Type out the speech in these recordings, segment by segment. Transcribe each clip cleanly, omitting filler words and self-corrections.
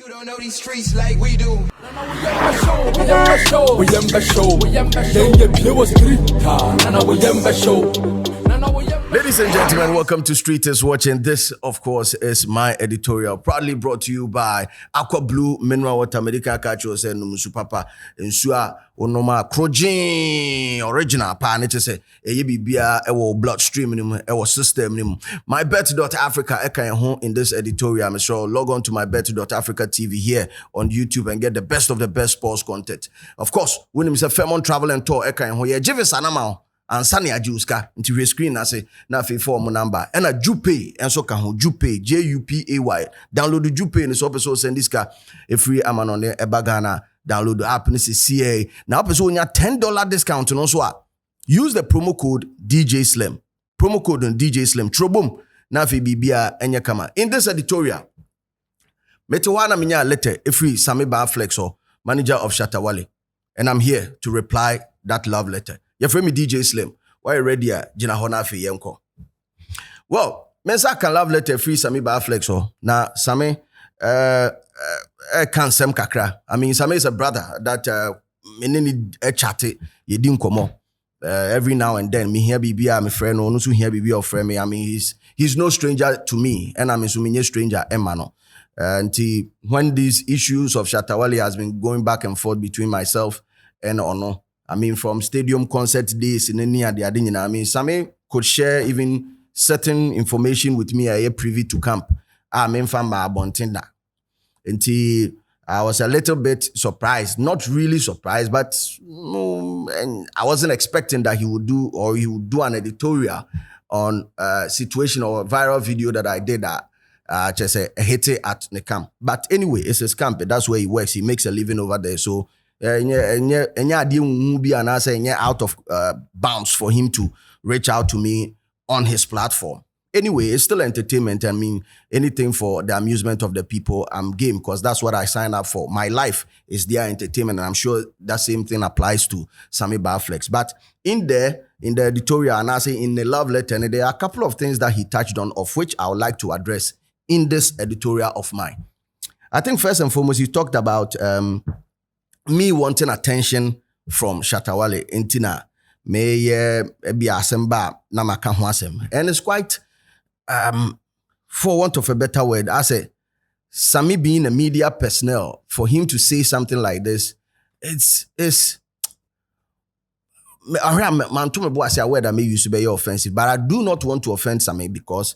You don't know these streets like we do. Ladies and gentlemen, welcome to Streeters Watching. This, of course, is my editorial, proudly brought to you by Aqua Blue Mineral Water Medical Catchers and Musupapa Nsua Onoma Krojin original pa ne say eye bibia ewo bloodstream nim ewo system nim. MyBet.Africa eka ho in this editorial. I'm sure log on to MyBet.Africa TV here on YouTube and get the best of the best sports content. Of course, when him say Fairmont Travel and Tour eka ho ye give us anama and Sunny Ajuska into your screen na say na fe form number and a Jupay and so can ho Jupay JUPAY download the Jupay and so person send this car a free aman on there ebagana download the app and say CA now person nya $10 discount no so use the promo code DJ Slim DJ Slim trobum na fe bibia enya kama in this editorial metewana minya letter a free Sammy Flexor manager of Shatawale and I'm here to reply that love letter. Your friend me DJ Slim. Why ready? Jina hona fi yenko. Well, mensa can love letter free Sammy Flexor. Na Sammy can sem kakra. I mean Sammy is a brother that menini chatty ye din komo. Every now and then me hear bibia my friend or no so hear bibia of friend me. I mean he's no stranger to me and I'm assuming stranger emano. Until when these issues of Shatawale has been going back and forth between myself and Ono. I mean, from stadium concert days in any other thing, I mean, Sammy could share even certain information with me. I privy to camp. I mean, from my bontinda. Until I was a little bit surprised, not really surprised, but and I wasn't expecting that he would do an editorial on a situation or a viral video that I did that. Just a hit at the camp. But anyway, it's his camp. That's where he works. He makes a living over there. So out of bounds for him to reach out to me on his platform. Anyway, it's still entertainment. I mean, anything for the amusement of the people, I'm game because that's what I signed up for. My life is their entertainment, and I'm sure that same thing applies to Sammy Flex. But in the editorial, and I say in the love letter, there are a couple of things that he touched on, of which I would like to address in this editorial of mine. I think first and foremost, he talked about me wanting attention from Shatawale intina me be asemba na maka ho asem, and it's quite for want of a better word, I say Sammy being a media personnel, for him to say something like this, it's man to me boy say word that may use to be offensive, but I do not want to offend Sammy because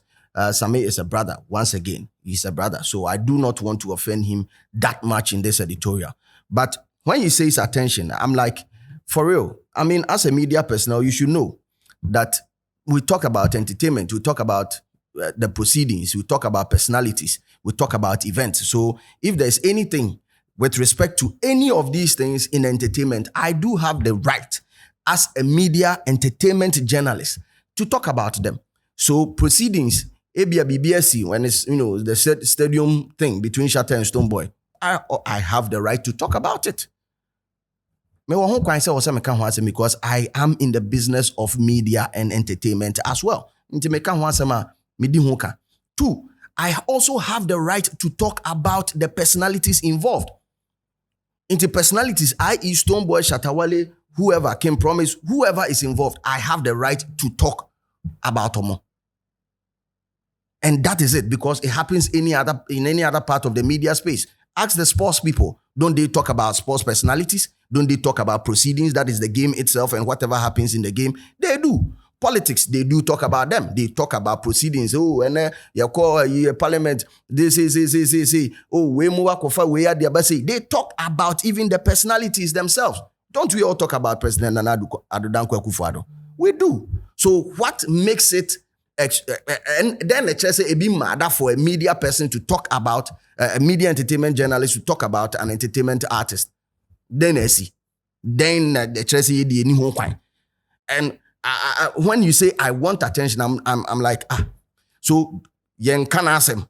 Sammy is a brother. Once again, he's a brother, so I do not want to offend him that much in this editorial. But when he says attention, I'm like, for real. I mean, as a media personnel, you should know that we talk about entertainment, we talk about the proceedings, we talk about personalities, we talk about events. So if there's anything with respect to any of these things in entertainment, I do have the right as a media entertainment journalist to talk about them. So proceedings, ABA BBSC, when it's, the stadium thing between Shatta and Stonebwoy, I have the right to talk about it. Because I am in the business of media and entertainment as well. Two, I also have the right to talk about the personalities involved. Into personalities, i.e. Stonebwoy, Shatawale, whoever can promise, whoever is involved, I have the right to talk about them. And that is it, because it happens in any other part of the media space. Ask the sports people, don't they talk about sports personalities? Don't they talk about proceedings? That is the game itself and whatever happens in the game. They do. Politics, they do talk about them. They talk about proceedings. Oh, and you call parliament. This is. Oh, we they talk about even the personalities themselves. Don't we all talk about President Nana Addo Akufo-Addo? We do. So what makes it? And then the church say it be mad for a media person to talk about a media entertainment journalist to talk about an entertainment artist. Then I see. Then the church say and when you say I want attention, I'm like so yen can asem.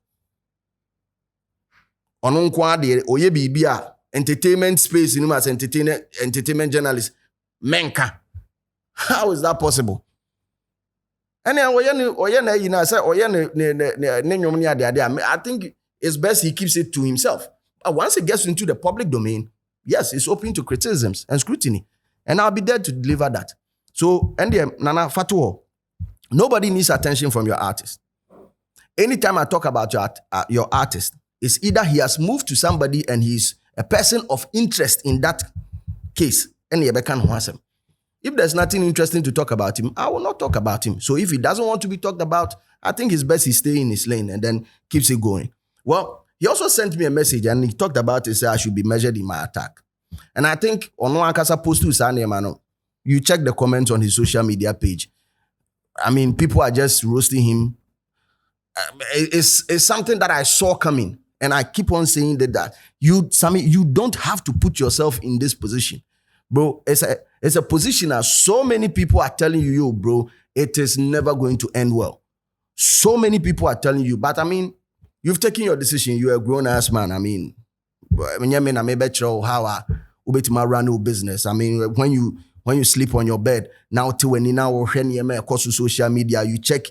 Onon kwa de oye bibia entertainment space in as entertainment journalist menka. How is that possible? And then I think it's best he keeps it to himself But once it gets into the public domain, yes, it's open to criticisms and scrutiny. And I'll be there to deliver that. So, and Nana Fatuo, nobody needs attention from your artist. Anytime I talk about your artist, it's either he has moved to somebody and he's a person of interest in that case. And if there's nothing interesting to talk about him, I will not talk about him. So if he doesn't want to be talked about, I think it's best he stay in his lane and then keeps it going. Well, he also sent me a message and he talked about it, said I should be measured in my attack. And I think on one post to you check the comments on his social media page. I mean, people are just roasting him. It's something that I saw coming. And I keep on saying that Sammy, you don't have to put yourself in this position. Bro, it's a position that so many people are telling you, yo, bro, it is never going to end well. So many people are telling you, but I mean, you've taken your decision. You're a grown-ass man. I mean, how run your business. I mean, when you sleep on your bed, now till when you now across social media, you check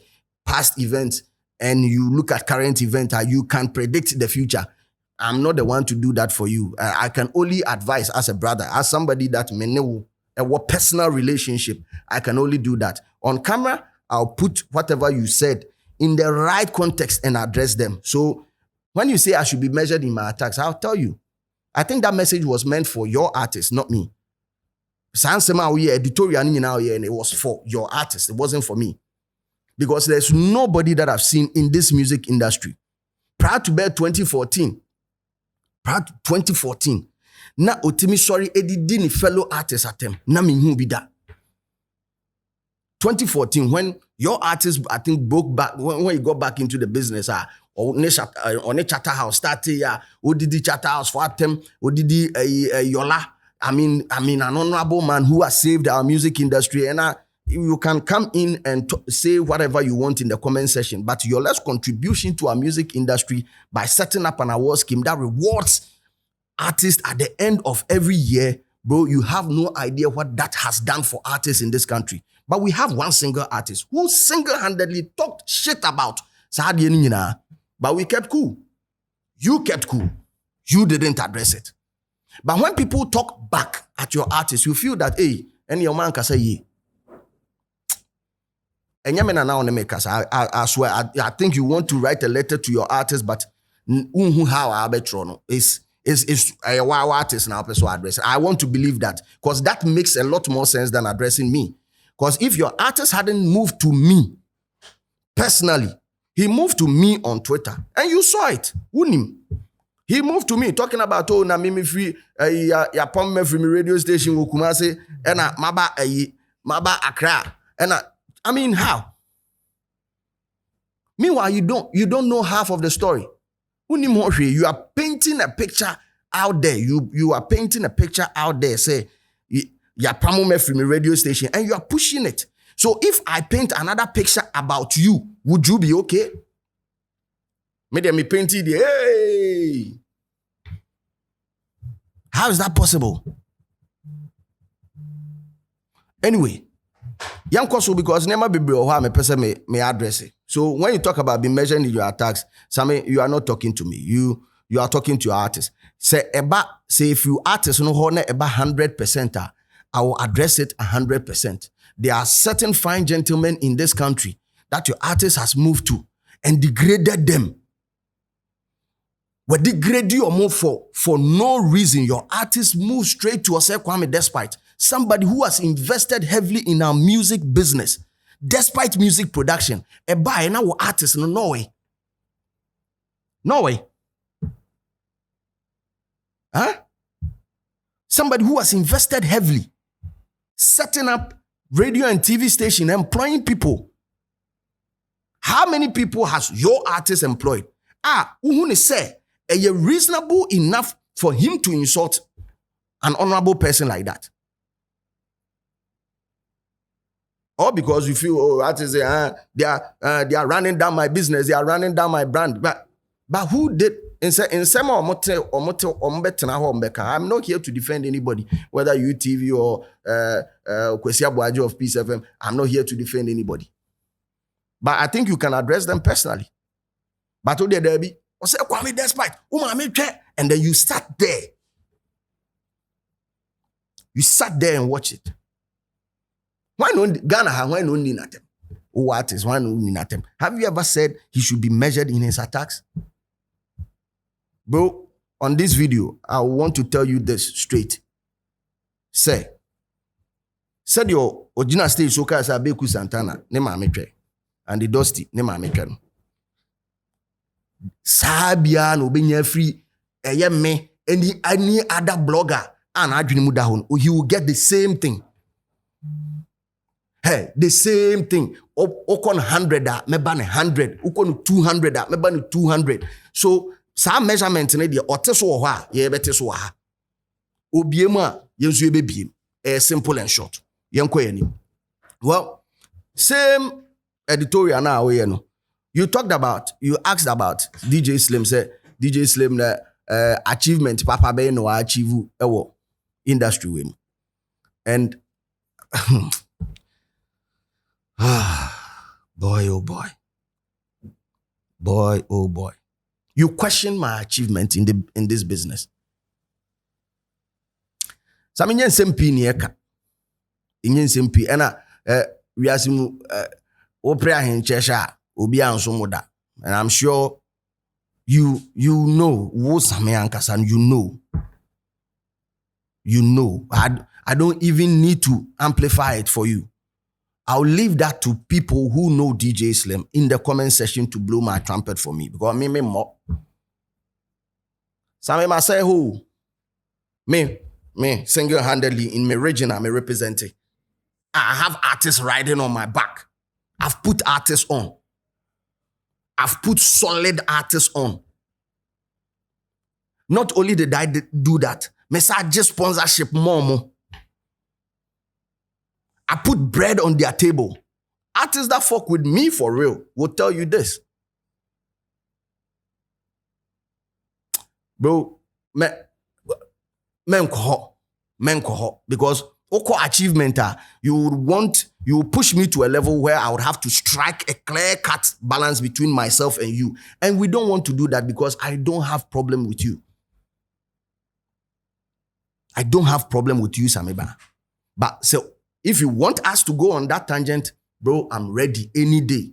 past events and you look at current events, you can predict the future. I'm not the one to do that for you. I can only advise as a brother, as somebody that may know a personal relationship. I can only do that. On camera, I'll put whatever you said in the right context and address them. So when you say I should be measured in my attacks, I'll tell you. I think that message was meant for your artist, not me. Editorial, and it was for your artist. It wasn't for me. Because there's nobody that I've seen in this music industry. Prior to 2014, na otimi sorry edidi ni fellow artists atem na me hu bi da. 2014, when your artist, I think, broke back, when you got back into the business, on a chatter house, started, Odidi chatter house for them, Odidi Yola. I mean, an honorable man who has saved our music industry. And you can come in and say whatever you want in the comment section, but your last contribution to our music industry by setting up an award scheme that rewards artists at the end of every year, bro, you have no idea what that has done for artists in this country. But we have one single artist who single-handedly talked shit about Saadi, but we kept cool. You kept cool. You didn't address it. But when people talk back at your artist, you feel that, hey, and your man can say, yeah. And I swear, I think you want to write a letter to your artist, but how is a wow artist now person address. I want to believe that because that makes a lot more sense than addressing me. Because if your artist hadn't moved to me personally, he moved to me on Twitter, and you saw it. He moved to me talking about na mimi free ya pom me free radio station wo Kumasi and maba Accra and I mean how? Meanwhile, you don't know half of the story. You are painting a picture out there. You are painting a picture out there. Say ya pom me free radio station, and you are pushing it. So if I paint another picture about you, would you be okay? Me paint it. Hey, how is that possible? Anyway, young koso because never be me person may address it. So when you talk about being measured in your attacks, Sammy, you are not talking to me. You are talking to your artist. Say if you artist no honor about 100%, I will address it 100%. There are certain fine gentlemen in this country that your artist has moved to and degraded them. But degrade you or move for no reason. Your artist moves straight to Osei Kwame despite somebody who has invested heavily in our music business, despite music production. A buy now artist in Norway. Huh? Somebody who has invested heavily, setting up radio and TV station, employing people. How many people has your artist employed? Uhune say, are you reasonable enough for him to insult an honorable person like that? Or because you feel, artists they are running down my business, they are running down my brand. But who did? I'm not here to defend anybody, whether you TV or Kwesia Boajo of Peace FM. I'm not here to defend anybody. But I think you can address them personally. But there be Osei Kwame despite And then you sat there. You sat there and watch it. Why no Ghana? Why no Ninatem? What is why no Ninatem? Have you ever said he should be measured in his attacks? Bro, on this video, I want to tell you this straight. Say, said your original stage so as Abeku Santana, ne mametwe, and the Dusty, ne mametwe. Sabia no be free, me, any other blogger, and I dream down, he will get the same thing. Hey, the same thing. Okon 100, me ban 100. Okon 200, me ban 200. So, some measurement in the oteso wa, ye beteso wa. Obiema, yensu yebebiem. Simple and short. Well, same editorial now, you asked about DJ Slim, say DJ Slim achievement, Papa Bay no achieve industry with. And boy, oh boy. Boy, oh boy. You question my achievement in this business. Sammy nyen sempi ni eka. Nyen sempi ena wiasimu opre ahenchesha obi anso moda. And I'm sure you know wo Sammy ankasa, and you know. I don't even need to amplify it for you. I'll leave that to people who know DJ Slim in the comment section to blow my trumpet for me, because me more. Sammy must say who? Me, single-handedly in my region, I'm representing. I have artists riding on my back. I've put artists on. I've put solid artists on. Not only did I do that, I just sponsorship more. I put bread on their table. Artists that fuck with me for real will tell you this. Bro, because oko achievement, you would push me to a level where I would have to strike a clear-cut balance between myself and you. And we don't want to do that because I don't have problem with you. I don't have problem with you, Samiba. But so if you want us to go on that tangent, bro, I'm ready any day.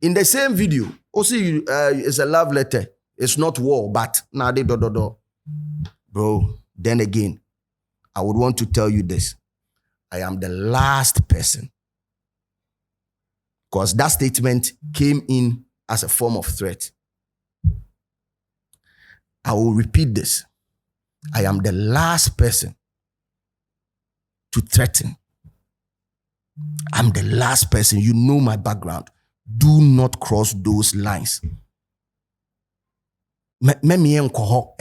In the same video, also it's a love letter. It's not war, but now they do. Bro, then again, I would want to tell you this. I am the last person. Because that statement came in as a form of threat. I will repeat this. I am the last person to threaten. I'm the last person. You know my background. Do not cross those lines. Me enka ho.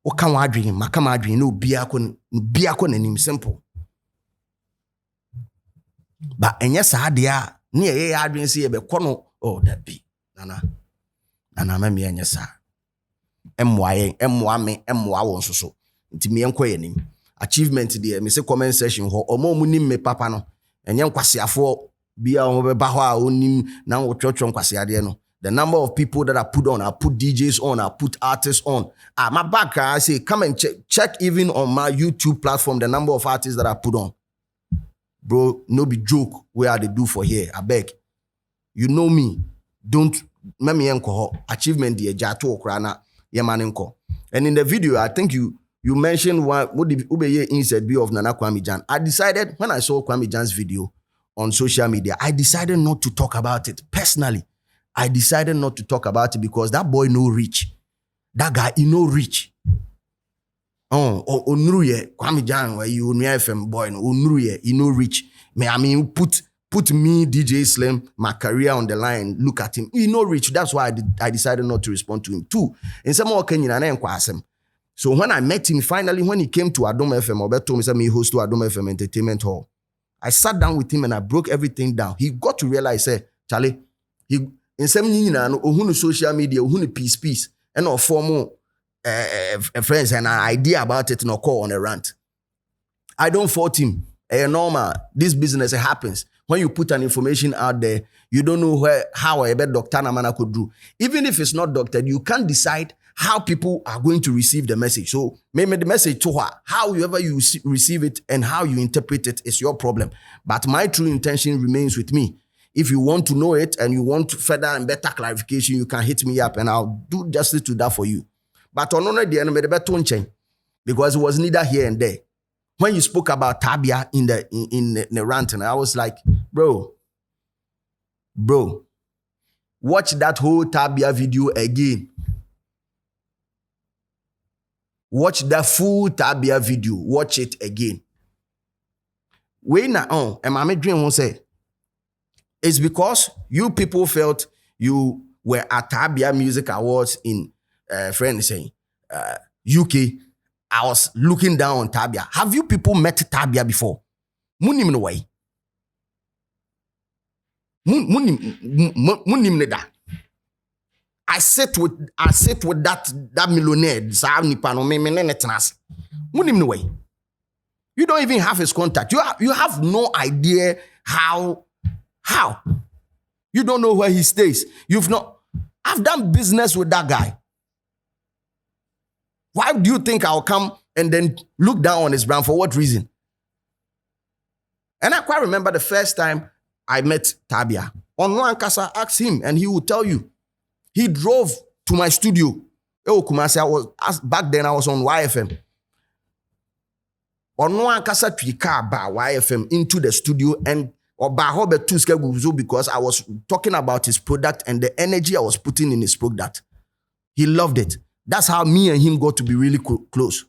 Oka wa adwene, maka ma adwene no bia ko nanim simple. Ba enye saa de a ne ye adwene se ye be kono oh that be. Nana me enye saa. Emwa won so. Nti me enko ye nim. Achievement de me say comment section ho omo mu nim me papa no. Enye nkwasiafo bia o be ba ho a onim na wo twotwo nkwasiade no. The number of people that I put on, I put DJs on, I put artists on. My back, I say, come and check even on my YouTube platform, the number of artists that I put on. Bro, no be joke where they do for here. I beg. You know me. Don't, me achievement the jato krana yemanenko. And in the video, I think you mentioned what the Ubeye insert be of Nana Kwame Jan. I decided, when I saw Kwame Jan's video on social media, I decided not to talk about it personally. I decided not to talk about it because that boy no rich. That guy, he no rich. Onruye, Kwame Jan, where you FM boy, Onruye, he no rich. I mean, put me, DJ Slim, my career on the line, look at him. He no rich. That's why I decided not to respond to him. Two, in some more Kenyan, so when I met him, finally, when he came to Adom FM, Obet told me host to Adom FM Entertainment Hall. I sat down with him and I broke everything down. He got to realize, Charlie, in some no social media, peace, and no formal friends and an idea about it, no call on a rant. I don't fault him. Normal, this business happens. when you put an information out there, you don't know how a better doctor namana could do. Even if it's not doctored, you can't decide how people are going to receive the message. So maybe the message to her, however you receive it and how you interpret it is your problem. But my true intention remains with me. If you want to know it and you want further and better clarification, you can hit me up and I'll do justice to that for you. But on the end, because it was neither here and there. When you spoke about Tabia in the rant, and I was like, bro, watch that whole Tabia video again. Watch the full Tabia video. Watch it again. When now, and my dream won't say, it's because you people felt you were at Tabia Music Awards in UK. I was looking down on Tabia. Have you people met Tabia before? Munim no way. Munim ne da. I sit with that millionaire. Munim no way. You don't even have his contact. You have no idea how. You don't know where he stays. I've done business with that guy. Why do you think I'll come and then look down on his brand? For what reason? And I quite remember the first time I met Tabia. On one Kasa, asked him and he would tell you. He drove to my studio. Back then I was on YFM. On one Kasa Trika ba YFM into the studio and because I was talking about his product and the energy I was putting in his product. He loved it. That's how me and him got to be really close.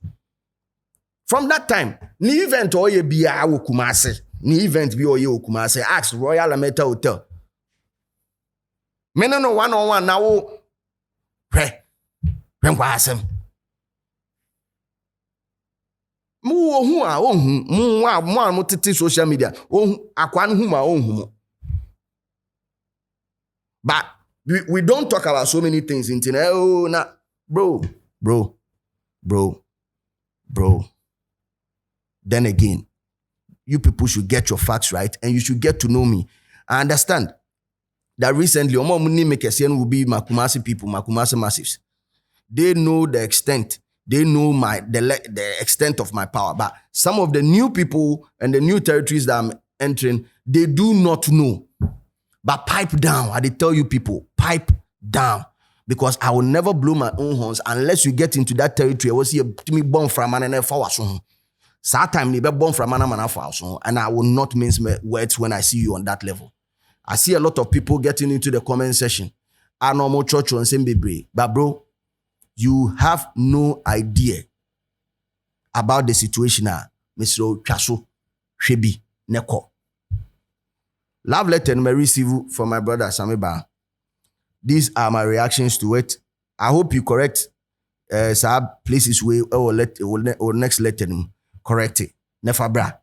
From that time, ni event oye biya wo Kumase. Ni event bi oye wo Kumase. Ask Royal Ameta Hotel. Me no one-on-one na wo hwe kwa asem. Mu titi social media. Akwan hu ma onhu. But we don't talk about so many things in internet. Oh, nah. Bro. Then again, you people should get your facts right and you should get to know me. I understand that recently, Omo Muni Mekesian will be Makumasi people, Makumasi massives. They know the extent. They know the extent of my power. But some of the new people and the new territories that I'm entering, they do not know. But pipe down. I tell you people, pipe down. Because I will never blow my own horns unless you get into that territory. I will see me born from man and for time you be born from man and I will not mince my words when I see you on that level. I see a lot of people getting into the comment section. I know more church on same baby. But bro, you have no idea about the situation now. Mr. Chaso, Shebi, Neko. Love letter I receive from my brother Sammy. These are my reactions to it. I hope you correct places where or next letter correct it. Nefabra.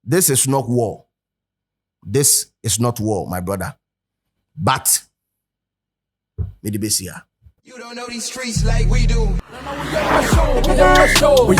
This is not war. This is not war, my brother. But Medibesia. You don't know these streets like we do. We